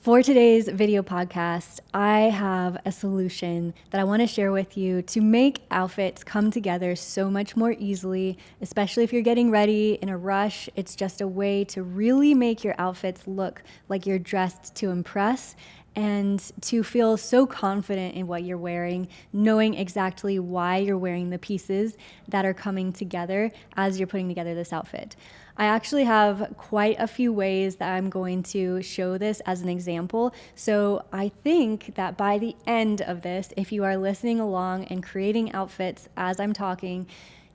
For today's video podcast, I have a solution that I want to share with you to make outfits come together so much more easily, especially if you're getting ready in a rush. It's just a way to really make your outfits look like you're dressed to impress and to feel so confident in what you're wearing, knowing exactly why you're wearing the pieces that are coming together as you're putting together this outfit. I actually have quite a few ways that I'm going to show this as an example. So I think that by the end of this, if you are listening along and creating outfits as I'm talking,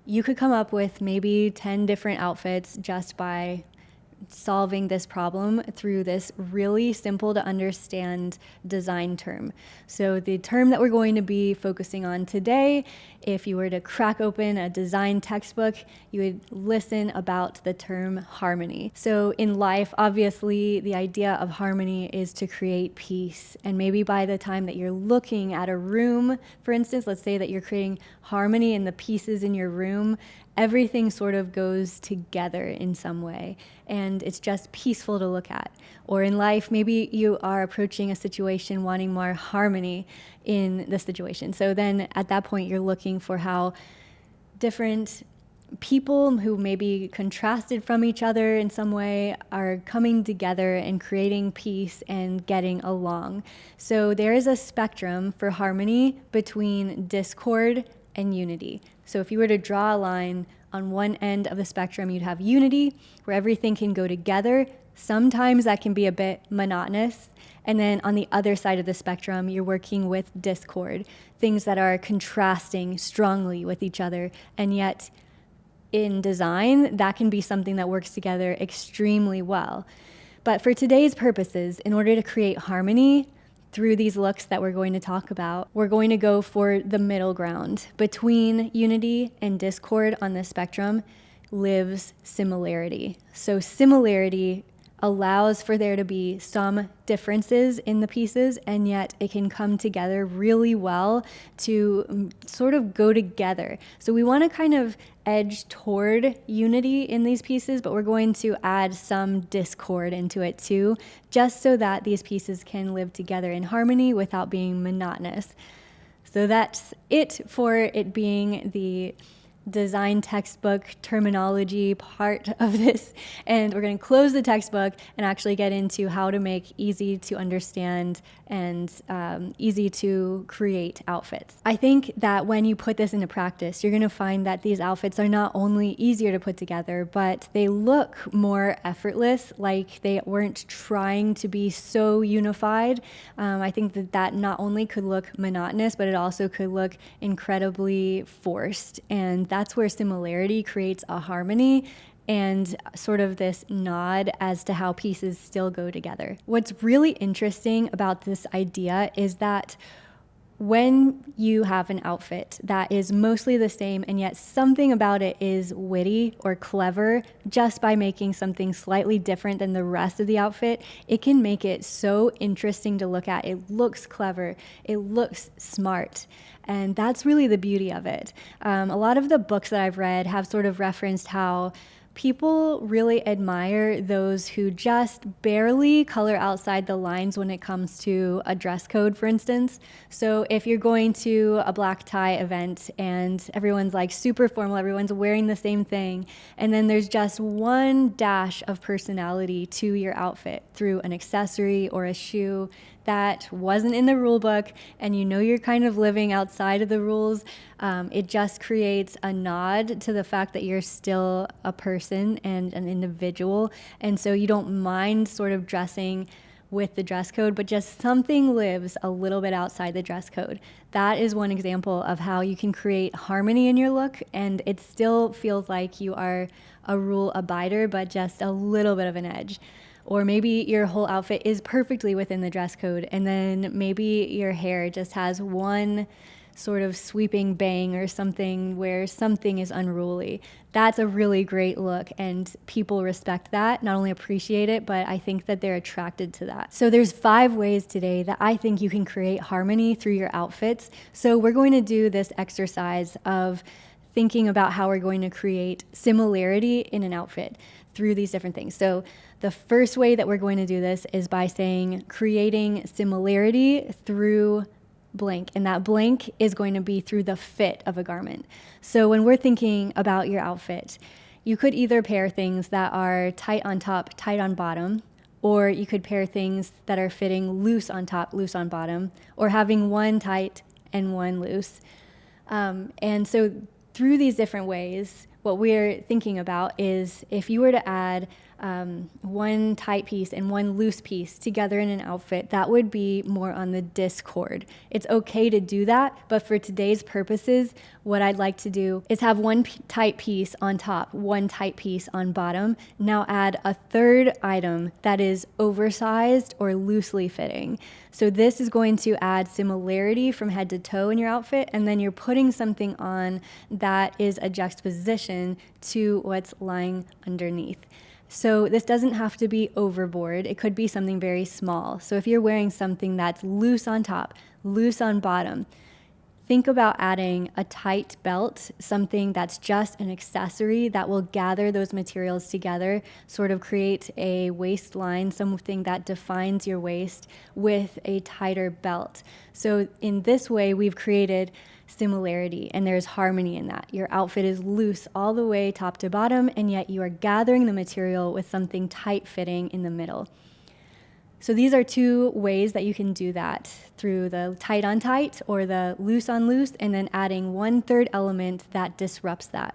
you could come up with maybe 10 different outfits just by solving this problem through this really simple to understand design term. So the term that we're going to be focusing on today, if you were to crack open a design textbook, you would listen about the term harmony. So in life, obviously, the idea of harmony is to create peace. And maybe by the time that you're looking at a room, for instance, let's say that you're creating harmony in the pieces in your room, everything sort of goes together in some way, and it's just peaceful to look at. Or in life, maybe you are approaching a situation wanting more harmony in the situation. So then at that point, you're looking for how different people who may be contrasted from each other in some way are coming together and creating peace and getting along. So there is a spectrum for harmony between discord and unity. So if you were to draw a line on one end of the spectrum, you'd have unity, where everything can go together. Sometimes that can be a bit monotonous. And then on the other side of the spectrum, you're working with discord, things that are contrasting strongly with each other. And yet in design, that can be something that works together extremely well. But for today's purposes, in order to create harmony, through these looks that we're going to talk about, we're going to go for the middle ground. Between unity and discord on the spectrum lives similarity. So similarity allows for there to be some differences in the pieces, and yet it can come together really well to sort of go together. So we want to kind of edge toward unity in these pieces, but we're going to add some discord into it too, just so that these pieces can live together in harmony without being monotonous. So that's it for it being the design textbook terminology part of this, and we're going to close the textbook and actually get into how to make easy to understand and easy to create outfits. I think that when you put this into practice, you're going to find that these outfits are not only easier to put together, but they look more effortless, like they weren't trying to be so unified. I think that not only could look monotonous, but it also could look incredibly forced, and that's where similarity creates a harmony and sort of this nod as to how pieces still go together. What's really interesting about this idea is that when you have an outfit that is mostly the same and yet something about it is witty or clever, just by making something slightly different than the rest of the outfit, it can make it so interesting to look at. It looks clever, it looks smart, and that's really the beauty of it. A lot of the books that I've read have sort of referenced how people really admire those who just barely color outside the lines when it comes to a dress code, for instance. So if you're going to a black tie event and everyone's like super formal, everyone's wearing the same thing, and then there's just one dash of personality to your outfit through an accessory or a shoe that wasn't in the rule book, and you know you're kind of living outside of the rules, it just creates a nod to the fact that you're still a person and an individual, and so you don't mind sort of dressing with the dress code, but just something lives a little bit outside the dress code. That is one example of how you can create harmony in your look, and it still feels like you are a rule abider, but just a little bit of an edge. Or maybe your whole outfit is perfectly within the dress code, and then maybe your hair just has one sort of sweeping bang or something where something is unruly. That's a really great look, and people respect that, not only appreciate it, but I think that they're attracted to that. So there's 5 ways today that I think you can create harmony through your outfits. So we're going to do this exercise of thinking about how we're going to create similarity in an outfit through these different things. So the first way that we're going to do this is by saying creating similarity through blank, and that blank is going to be through the fit of a garment. So when we're thinking about your outfit, you could either pair things that are tight on top, tight on bottom, or you could pair things that are fitting loose on top, loose on bottom, or having one tight and one loose. And so through these different ways, what we're thinking about is if you were to add one tight piece and one loose piece together in an outfit, that would be more on the discord. It's okay to do that, but for today's purposes, what I'd like to do is have one tight piece on top, one tight piece on bottom. Now add a third item that is oversized or loosely fitting. So this is going to add similarity from head to toe in your outfit, and then you're putting something on that is a juxtaposition to what's lying underneath. So this doesn't have to be overboard. It could be something very small. So if you're wearing something that's loose on top, loose on bottom, think about adding a tight belt, something that's just an accessory that will gather those materials together, sort of create a waistline, something that defines your waist with a tighter belt. So in this way, we've created similarity, and there's harmony in that. Your outfit is loose all the way top to bottom, and yet you are gathering the material with something tight fitting in the middle. So these are two ways that you can do that, through the tight on tight or the loose on loose, and then adding one third element that disrupts that.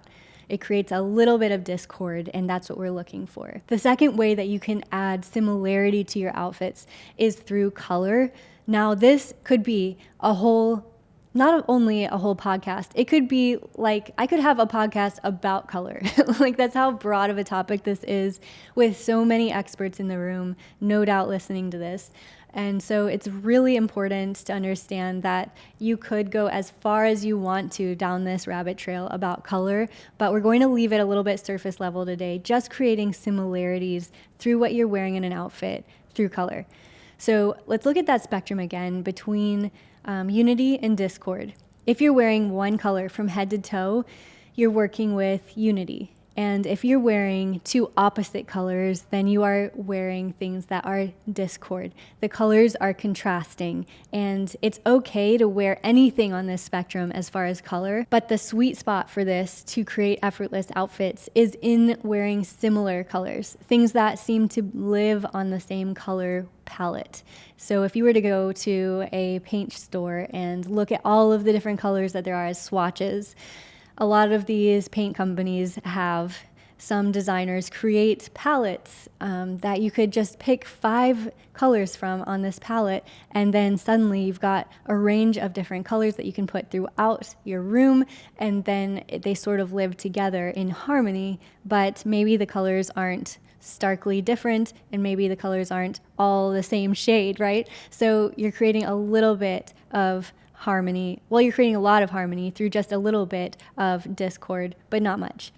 It creates a little bit of discord, and that's what we're looking for. The second way that you can add similarity to your outfits is through color. Now, this could be not only a whole podcast, it could be like, I could have a podcast about color. Like, that's how broad of a topic this is, with so many experts in the room, no doubt listening to this. And so it's really important to understand that you could go as far as you want to down this rabbit trail about color, but we're going to leave it a little bit surface level today, just creating similarities through what you're wearing in an outfit through color. So let's look at that spectrum again between unity and discord. If you're wearing one color from head to toe, you're working with unity. And if you're wearing two opposite colors, then you are wearing things that are discord. The colors are contrasting, and it's okay to wear anything on this spectrum as far as color, but the sweet spot for this to create effortless outfits is in wearing similar colors, things that seem to live on the same color palette. So if you were to go to a paint store and look at all of the different colors that there are as swatches, a lot of these paint companies have some designers create palettes that you could just pick 5 colors from on this palette, and then suddenly you've got a range of different colors that you can put throughout your room, and then they sort of live together in harmony, but maybe the colors aren't starkly different, and maybe the colors aren't all the same shade, right? So you're creating a little bit of harmony. Well, you're creating a lot of harmony through just a little bit of discord, but not much.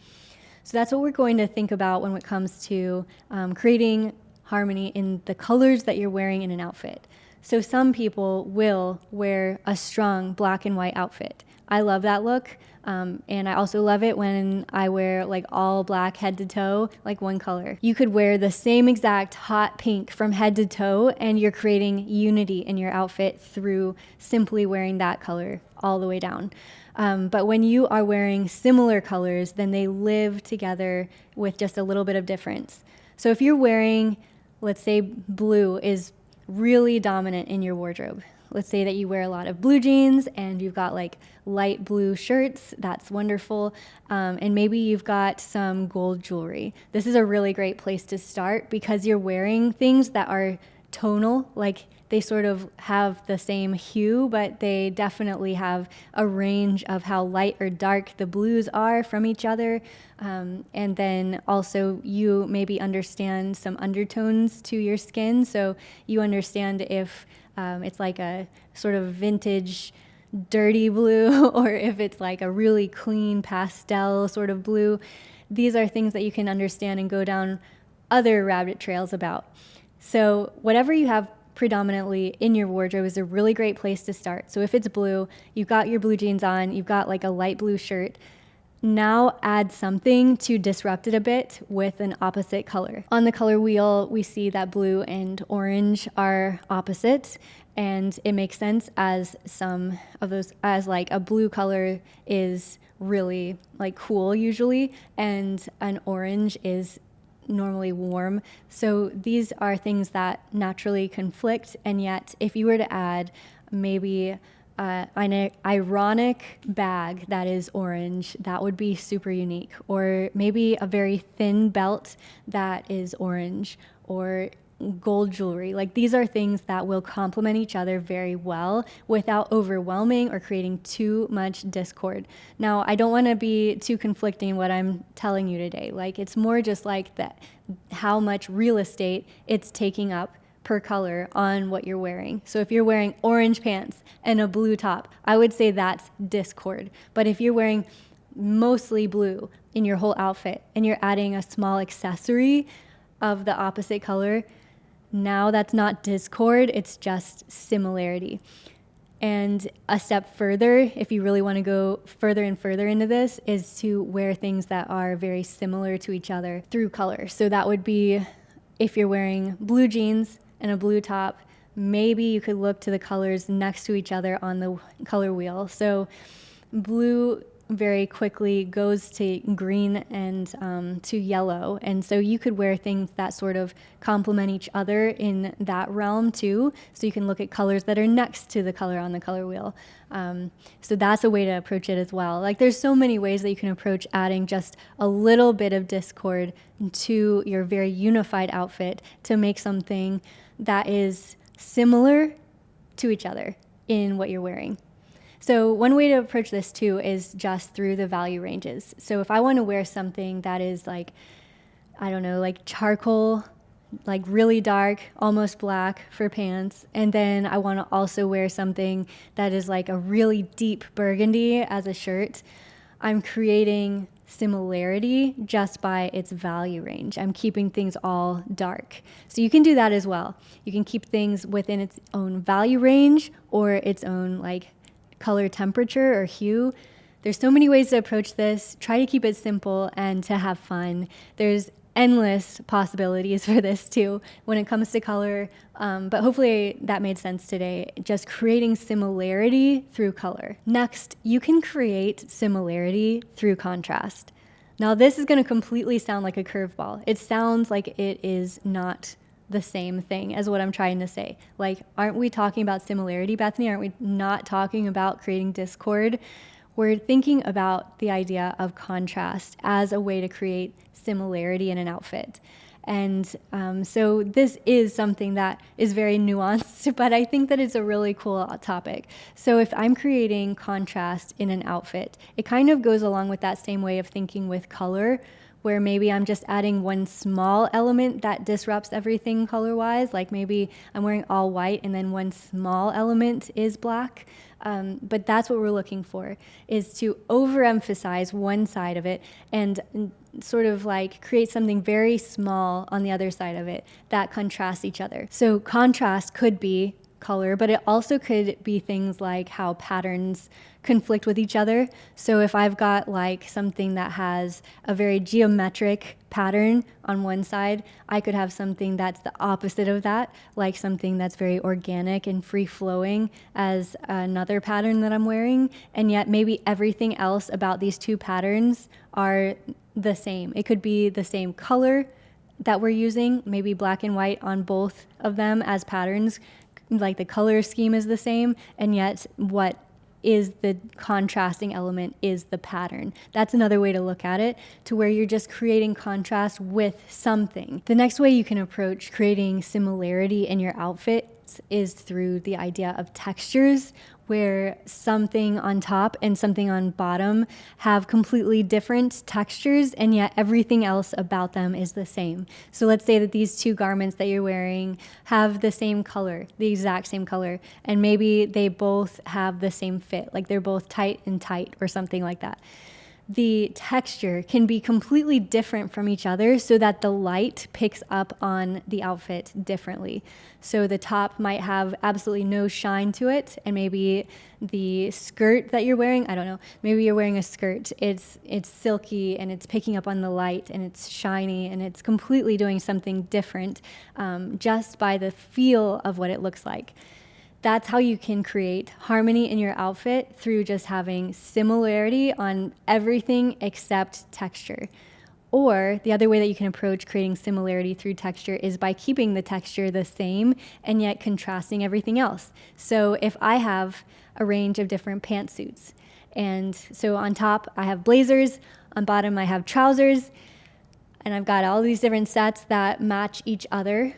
So that's what we're going to think about when it comes to creating harmony in the colors that you're wearing in an outfit. So some people will wear a strong black and white outfit. I love that look. And I also love it when I wear like all black head to toe, like one color. You could wear the same exact hot pink from head to toe, and you're creating unity in your outfit through simply wearing that color all the way down. But when you are wearing similar colors, then they live together with just a little bit of difference. So if you're wearing, let's say blue is really dominant in your wardrobe. Let's say that you wear a lot of blue jeans and you've got like light blue shirts. That's wonderful. And maybe you've got some gold jewelry. This is a really great place to start because you're wearing things that are tonal, like they sort of have the same hue, but they definitely have a range of how light or dark the blues are from each other. And then also you maybe understand some undertones to your skin. So you understand if it's like a sort of vintage dirty blue or if it's like a really clean pastel sort of blue. These are things that you can understand and go down other rabbit trails about. So whatever you have predominantly in your wardrobe is a really great place to start. So if it's blue, you've got your blue jeans on, you've got like a light blue shirt, Now add something to disrupt it a bit with an opposite color. On the color wheel, we see that blue and orange are opposite, and it makes sense as some of those, as like a blue color is really like cool usually, and an orange is normally warm. So these are things that naturally conflict, and yet if you were to add maybe an ironic bag that is orange, that would be super unique. Or maybe a very thin belt that is orange, or gold jewelry. Like, these are things that will complement each other very well without overwhelming or creating too much discord. Now, I don't want to be too conflicting in what I'm telling you today. Like, it's more just like that, how much real estate it's taking up per color on what you're wearing. So if you're wearing orange pants and a blue top, I would say that's discord. But if you're wearing mostly blue in your whole outfit and you're adding a small accessory of the opposite color, now that's not discord, it's just similarity. And a step further, if you really want to go further and further into this, is to wear things that are very similar to each other through color. So that would be, if you're wearing blue jeans and a blue top, maybe you could look to the colors next to each other on the color wheel. So blue very quickly goes to green and to yellow. And so you could wear things that sort of complement each other in that realm too. So you can look at colors that are next to the color on the color wheel. So that's a way to approach it as well. Like, there's so many ways that you can approach adding just a little bit of discord to your very unified outfit to make something that is similar to each other in what you're wearing. So one way to approach this too is just through the value ranges. So if I want to wear something that is like, I don't know, like charcoal, like really dark, almost black for pants, and then I want to also wear something that is like a really deep burgundy as a shirt, I'm creating similarity just by its value range. I'm keeping things all dark. So you can do that as well. You can keep things within its own value range or its own like color temperature or hue. There's so many ways to approach this. Try to keep it simple and to have fun. There's endless possibilities for this too when it comes to color, but hopefully that made sense today. Just creating similarity through color. Next, you can create similarity through contrast. Now, this is going to completely sound like a curveball. It sounds like it is not the same thing as what I'm trying to say. Like, aren't we talking about similarity, Bethany? Aren't we not talking about creating discord? We're thinking about the idea of contrast as a way to create similarity in an outfit. And so this is something that is very nuanced, but I think that it's a really cool topic. So if I'm creating contrast in an outfit, it kind of goes along with that same way of thinking with color, where maybe I'm just adding one small element that disrupts everything color-wise. Like maybe I'm wearing all white and then one small element is black. But that's what we're looking for, is to overemphasize one side of it and sort of like create something very small on the other side of it that contrasts each other. So contrast could be color, but it also could be things like how patterns conflict with each other. So if I've got like something that has a very geometric pattern on one side, I could have something that's the opposite of that, like something that's very organic and free-flowing as another pattern that I'm wearing, and yet maybe everything else about these two patterns are the same. It could be the same color that we're using, maybe black and white on both of them as patterns, like the color scheme is the same, and yet what is the contrasting element is the pattern. That's another way to look at it, to where you're just creating contrast with something. The next way you can approach creating similarity in your outfits is through the idea of textures, where something on top and something on bottom have completely different textures, and yet everything else about them is the same. So let's say that these two garments that you're wearing have the same color, the exact same color, and maybe they both have the same fit, like they're both tight and tight or something like that. the texture can be completely different from each other so that the light picks up on the outfit differently. So the top might have absolutely no shine to it, and maybe the skirt that you're wearing, I don't know, maybe you're wearing a skirt, it's silky and it's picking up on the light and it's shiny and it's completely doing something different just by the feel of what it looks like. That's how you can create harmony in your outfit, through just having similarity on everything except texture. Or the other way that you can approach creating similarity through texture is by keeping the texture the same and yet contrasting everything else. So if I have a range of different pantsuits, and so on top I have blazers, on bottom I have trousers, and I've got all these different sets that match each other.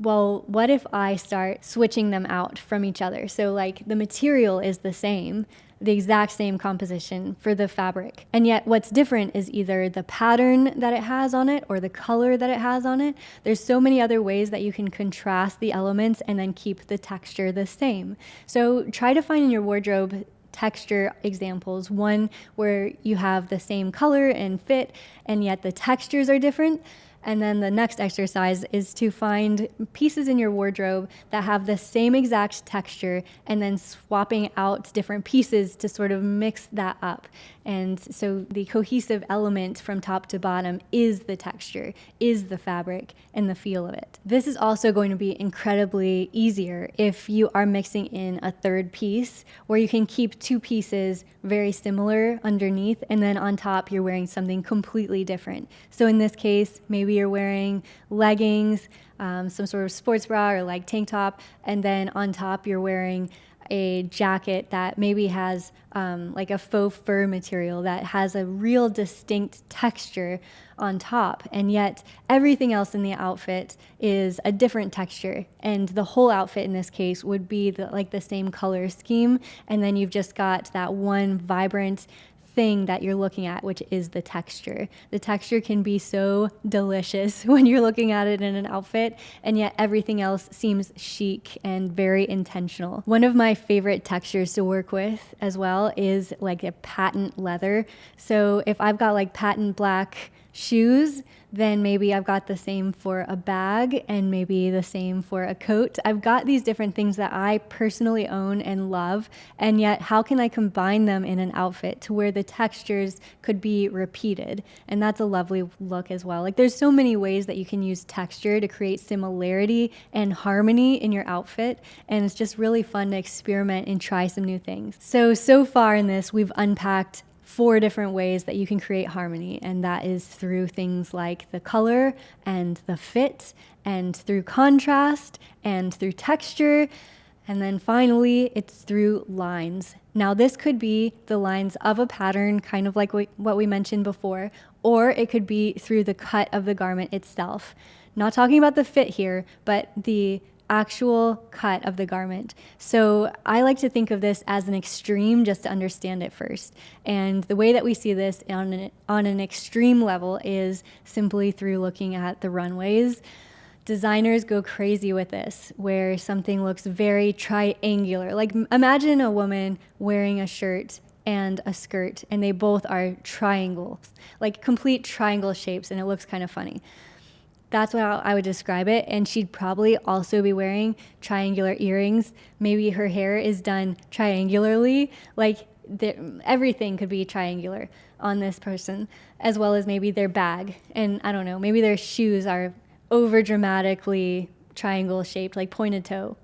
Well, what if I start switching them out from each other? So like the material is the same, the exact same composition for the fabric. And yet what's different is either the pattern that it has on it or the color that it has on it. There's so many other ways that you can contrast the elements and then keep the texture the same. So try to find in your wardrobe texture examples, one where you have the same color and fit and yet the textures are different. And then the next exercise is to find pieces in your wardrobe that have the same exact texture and then swapping out different pieces to sort of mix that up. And so the cohesive element from top to bottom is the texture, is the fabric, and the feel of it. This is also going to be incredibly easier if you are mixing in a third piece, where you can keep two pieces very similar underneath, and then on top you're wearing something completely different. So in this case, maybe you're wearing leggings, some sort of sports bra or like tank top, and then on top you're wearing a jacket that maybe has like a faux fur material that has a real distinct texture on top, and yet everything else in the outfit is a different texture, and the whole outfit in this case would be like the same color scheme, and then you've just got that one vibrant thing that you're looking at, which is the texture. The texture can be so delicious when you're looking at it in an outfit, and yet everything else seems chic and very intentional. One of my favorite textures to work with as well is like a patent leather. So if I've got like patent black shoes, then maybe I've got the same for a bag and maybe the same for a coat. I've got these different things that I personally own and love, and yet how can I combine them in an outfit to where the textures could be repeated? And that's a lovely look as well. Like there's so many ways that you can use texture to create similarity and harmony in your outfit, and it's just really fun to experiment and try some new things. So far in this, we've unpacked 4 different ways that you can create harmony, and that is through things like the color and the fit, and through contrast, and through texture, and then finally it's through lines. Now this could be the lines of a pattern, kind of like what we mentioned before, or it could be through the cut of the garment itself. Not talking about the fit here, but the actual cut of the garment. So I like to think of this as an extreme just to understand it first. And the way that we see this on an extreme level is simply through looking at the runways. Designers go crazy with this, where something looks very triangular. Like imagine a woman wearing a shirt and a skirt, and they both are triangles, like complete triangle shapes, and it looks kind of funny. That's how I would describe it. And she'd probably also be wearing triangular earrings. Maybe her hair is done triangularly. Like everything could be triangular on this person, as well as maybe their bag. And I don't know, maybe their shoes are over dramatically triangle shaped, like pointed toe.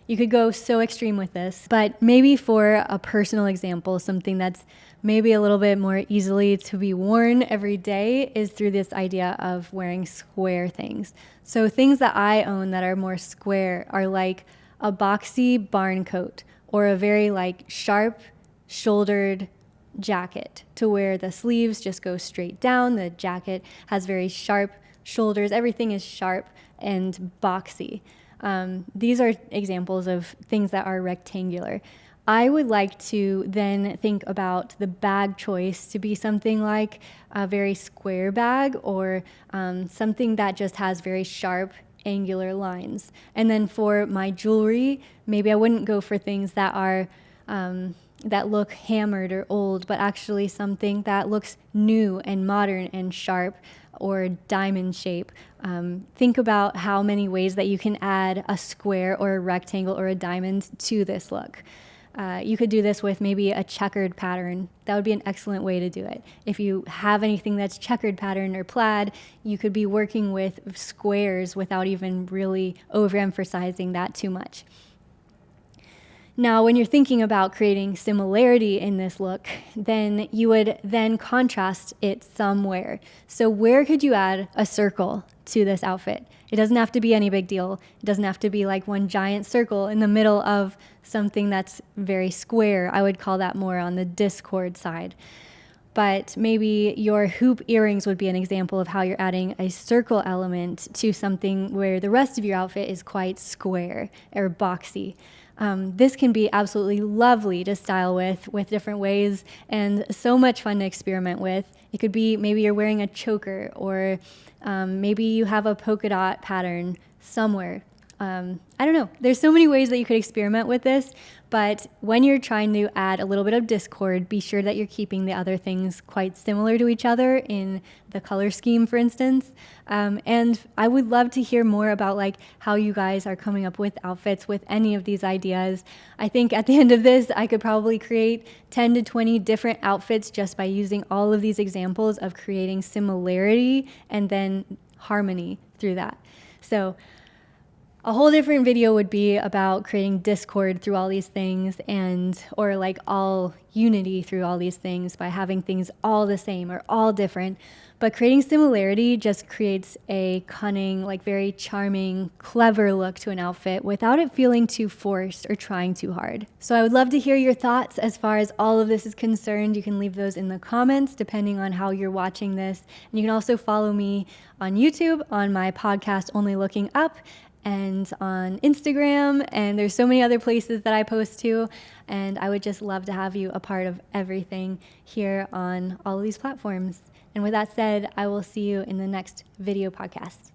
You could go so extreme with this, but maybe for a personal example, something that's maybe a little bit more easily to be worn every day is through this idea of wearing square things. So things that I own that are more square are like a boxy barn coat or a very like sharp shouldered jacket to where the sleeves just go straight down. The jacket has very sharp shoulders. Everything is sharp and boxy. These are examples of things that are rectangular. I would like to then think about the bag choice to be something like a very square bag or something that just has very sharp angular lines. And then for my jewelry, maybe I wouldn't go for things that are that look hammered or old, but actually something that looks new and modern and sharp or diamond shape. Think about how many ways that you can add a square or a rectangle or a diamond to this look. You could do this with maybe a checkered pattern. That would be an excellent way to do it. If you have anything that's checkered pattern or plaid, you could be working with squares without even really overemphasizing that too much. Now, when you're thinking about creating similarity in this look, then you would then contrast it somewhere. So where could you add a circle to this outfit? It doesn't have to be any big deal. It doesn't have to be like one giant circle in the middle of something that's very square. I would call that more on the discord side. But maybe your hoop earrings would be an example of how you're adding a circle element to something where the rest of your outfit is quite square or boxy. This can be absolutely lovely to style with different ways and so much fun to experiment with. It could be maybe you're wearing a choker, or maybe you have a polka dot pattern somewhere. I don't know. There's so many ways that you could experiment with this, but when you're trying to add a little bit of discord, be sure that you're keeping the other things quite similar to each other in the color scheme, for instance. And I would love to hear more about like how you guys are coming up with outfits with any of these ideas. I think at the end of this, I could probably create 10 to 20 different outfits just by using all of these examples of creating similarity and then harmony through that. So a whole different video would be about creating discord through all these things, or like all unity through all these things by having things all the same or all different. But creating similarity just creates a cunning, like very charming, clever look to an outfit without it feeling too forced or trying too hard. So I would love to hear your thoughts as far as all of this is concerned. You can leave those in the comments depending on how you're watching this. And you can also follow me on YouTube on my podcast, Only Looking Up, and on Instagram, and there's so many other places that I post to, and I would just love to have you a part of everything here on all of these platforms. And with that said, I will see you in the next video podcast.